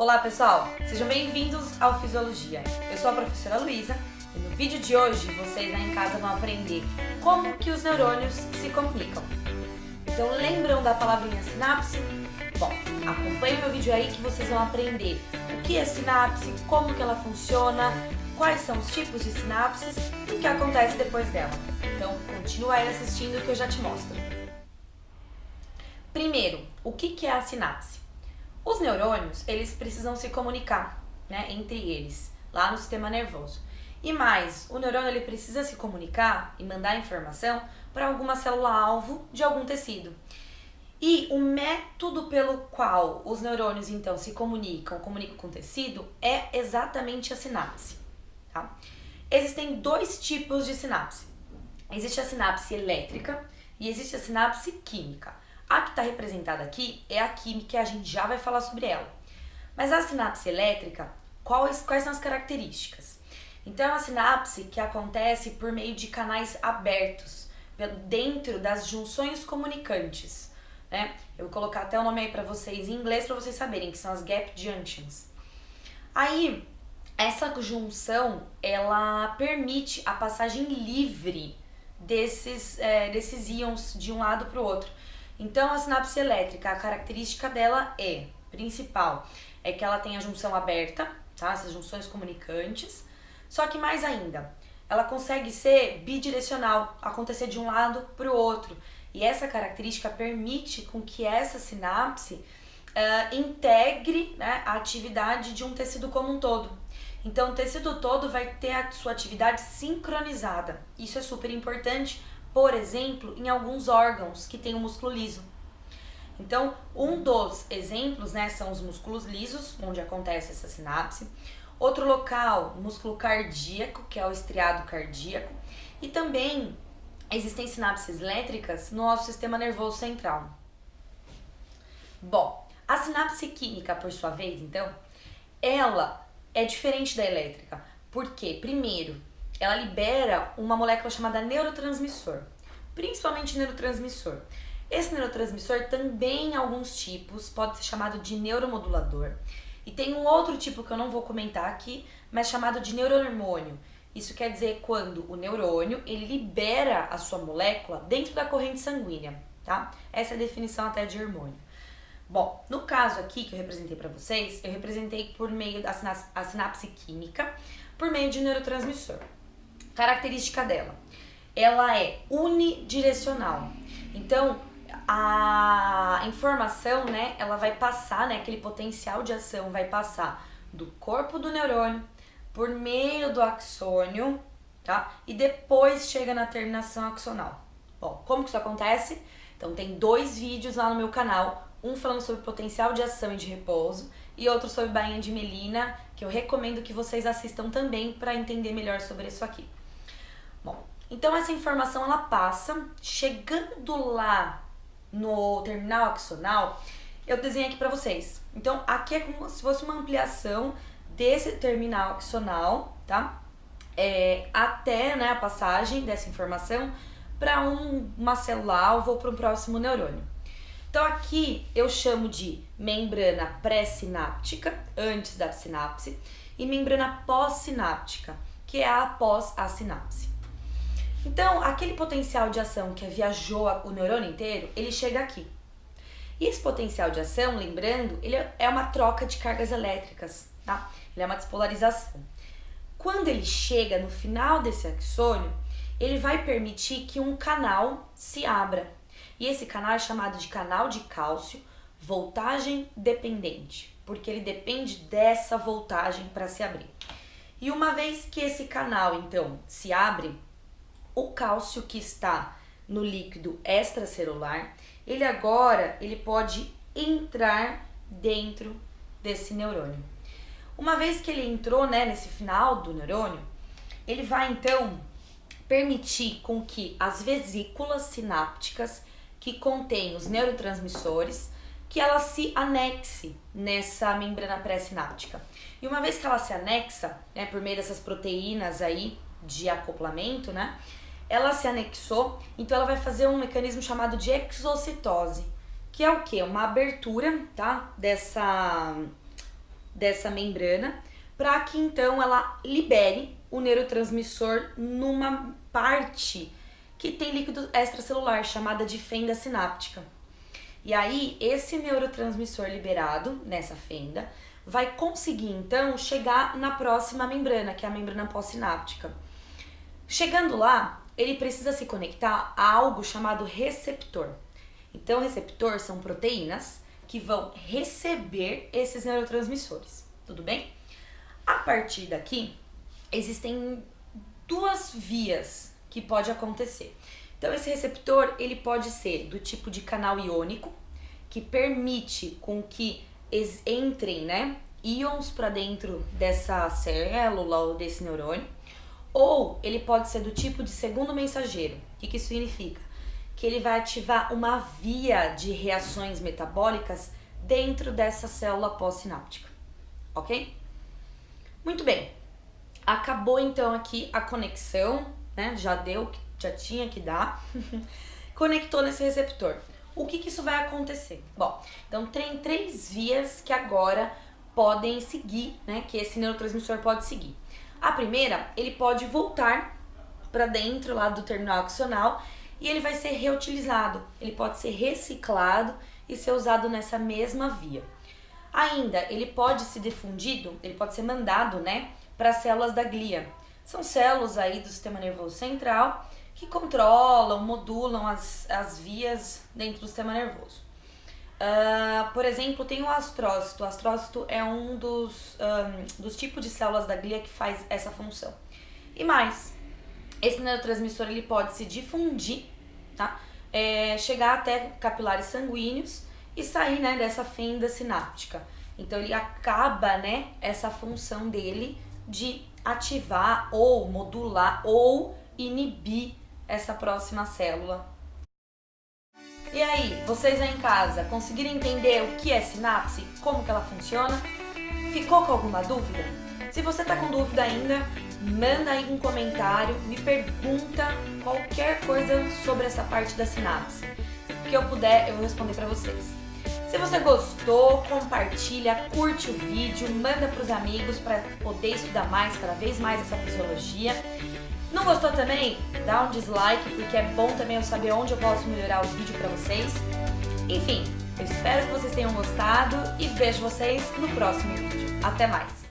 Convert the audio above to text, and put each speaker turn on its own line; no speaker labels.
Olá pessoal, sejam bem-vindos ao Fisiologia. Eu sou a professora Luísa e no vídeo de hoje vocês aí em casa vão aprender como que os neurônios se comunicam. Então lembram da palavrinha sinapse? Bom, acompanhe meu vídeo aí que vocês vão aprender o que é sinapse, como que ela funciona, quais são os tipos de sinapses e o que acontece depois dela. Então continua aí assistindo que eu já te mostro. Primeiro, o que é a sinapse? Os neurônios, eles precisam se comunicar, né, entre eles, lá no sistema nervoso. E mais, o neurônio ele precisa se comunicar e mandar informação para alguma célula-alvo de algum tecido. E o método pelo qual os neurônios, então, se comunicam com o tecido é exatamente a sinapse. Tá? Existem dois tipos de sinapse. Existe a sinapse elétrica e existe a sinapse química. A que está representada aqui é a química e a gente já vai falar sobre ela. Mas a sinapse elétrica, quais são as características? Então, é uma sinapse que acontece por meio de canais abertos, dentro das junções comunicantes. Né? Eu vou colocar até o nome aí para vocês em inglês, para vocês saberem, que são as gap junctions. Aí, essa junção, ela permite a passagem livre desses íons de um lado para o outro. Então, a sinapse elétrica, a característica dela principal, é que ela tem a junção aberta, tá? Essas junções comunicantes. Só que mais ainda, ela consegue ser bidirecional, acontecer de um lado para o outro. E essa característica permite com que essa sinapse integre, né, a atividade de um tecido como um todo. Então, o tecido todo vai ter a sua atividade sincronizada. Isso é super importante. Por exemplo, em alguns órgãos que tem o músculo liso. Então, um dos exemplos, né, são os músculos lisos, onde acontece essa sinapse. Outro local, músculo cardíaco, que é o estriado cardíaco. E também existem sinapses elétricas no nosso sistema nervoso central. Bom, a sinapse química, por sua vez, então, ela é diferente da elétrica. Por quê? Primeiro, ela libera uma molécula chamada neurotransmissor, principalmente neurotransmissor. Esse neurotransmissor também, em alguns tipos, pode ser chamado de neuromodulador. E tem um outro tipo que eu não vou comentar aqui, mas chamado de neurohormônio. Isso quer dizer quando o neurônio ele libera a sua molécula dentro da corrente sanguínea, tá? Essa é a definição até de hormônio. Bom, no caso aqui que eu representei para vocês, eu representei por meio da sinapse química, por meio de neurotransmissor. Característica dela, ela é unidirecional. Então, a informação, né, ela vai passar, né, aquele potencial de ação vai passar do corpo do neurônio por meio do axônio, tá? E depois chega na terminação axonal. Bom, como que isso acontece? Então, tem dois vídeos lá no meu canal, um falando sobre potencial de ação e de repouso e outro sobre bainha de melina, que eu recomendo que vocês assistam também para entender melhor sobre isso aqui. Bom, então essa informação ela passa, chegando lá no terminal axonal, eu desenho aqui para vocês. Então aqui é como se fosse uma ampliação desse terminal axonal, tá? Até, né, a passagem dessa informação para uma célula-alvo ou para um próximo neurônio. Então aqui eu chamo de membrana pré-sináptica, antes da sinapse, e membrana pós-sináptica, que é após a sinapse. Então, aquele potencial de ação que viajou o neurônio inteiro, ele chega aqui. E esse potencial de ação, lembrando, ele é uma troca de cargas elétricas, tá? Ele é uma despolarização. Quando ele chega no final desse axônio, ele vai permitir que um canal se abra. E esse canal é chamado de canal de cálcio, voltagem dependente, porque ele depende dessa voltagem para se abrir. E uma vez que esse canal, então, se abre, o cálcio que está no líquido extracelular, ele pode entrar dentro desse neurônio. Uma vez que ele entrou, né, nesse final do neurônio, ele vai então permitir com que as vesículas sinápticas que contêm os neurotransmissores, que ela se anexe nessa membrana pré-sináptica. E uma vez que ela se anexa, né, por meio dessas proteínas aí de acoplamento, né, ela se anexou, então ela vai fazer um mecanismo chamado de exocitose, que é o quê? Uma abertura, tá, dessa membrana para que então ela libere o neurotransmissor numa parte que tem líquido extracelular, chamada de fenda sináptica. E aí, esse neurotransmissor liberado nessa fenda vai conseguir então chegar na próxima membrana, que é a membrana pós-sináptica. Chegando lá, ele precisa se conectar a algo chamado receptor. Então, receptor são proteínas que vão receber esses neurotransmissores, tudo bem? A partir daqui, existem duas vias que pode acontecer. Então, esse receptor, ele pode ser do tipo de canal iônico, que permite com que entrem, né, íons para dentro dessa célula ou desse neurônio, ou ele pode ser do tipo de segundo mensageiro. O que isso significa? Que ele vai ativar uma via de reações metabólicas dentro dessa célula pós-sináptica, ok? Muito bem, acabou então aqui a conexão, né? Já tinha que dar, conectou nesse receptor. O que isso vai acontecer? Bom, então tem 3 vias que agora podem seguir, né? Que esse neurotransmissor pode seguir. A primeira, ele pode voltar para dentro lá do terminal axonal e ele vai ser reutilizado, ele pode ser reciclado e ser usado nessa mesma via. Ainda, ele pode ser difundido, ele pode ser mandado, né, para as células da glia. São células aí do sistema nervoso central que controlam, modulam as vias dentro do sistema nervoso. Por exemplo, tem o astrócito. O astrócito é um dos tipos de células da glia que faz essa função. E mais, esse neurotransmissor ele pode se difundir, tá? Chegar até capilares sanguíneos e sair, né, dessa fenda sináptica. Então ele acaba, né, essa função dele de ativar ou modular ou inibir essa próxima célula. E aí, vocês aí em casa conseguiram entender o que é sinapse? Como que ela funciona? Ficou com alguma dúvida? Se você tá com dúvida ainda, manda aí um comentário, me pergunta qualquer coisa sobre essa parte da sinapse. O que eu puder, eu vou responder para vocês. Se você gostou, compartilha, curte o vídeo, manda para os amigos para poder estudar mais, cada vez mais essa fisiologia. Não gostou também? Dá um dislike, porque é bom também eu saber onde eu posso melhorar o vídeo para vocês. Enfim, eu espero que vocês tenham gostado e vejo vocês no próximo vídeo. Até mais!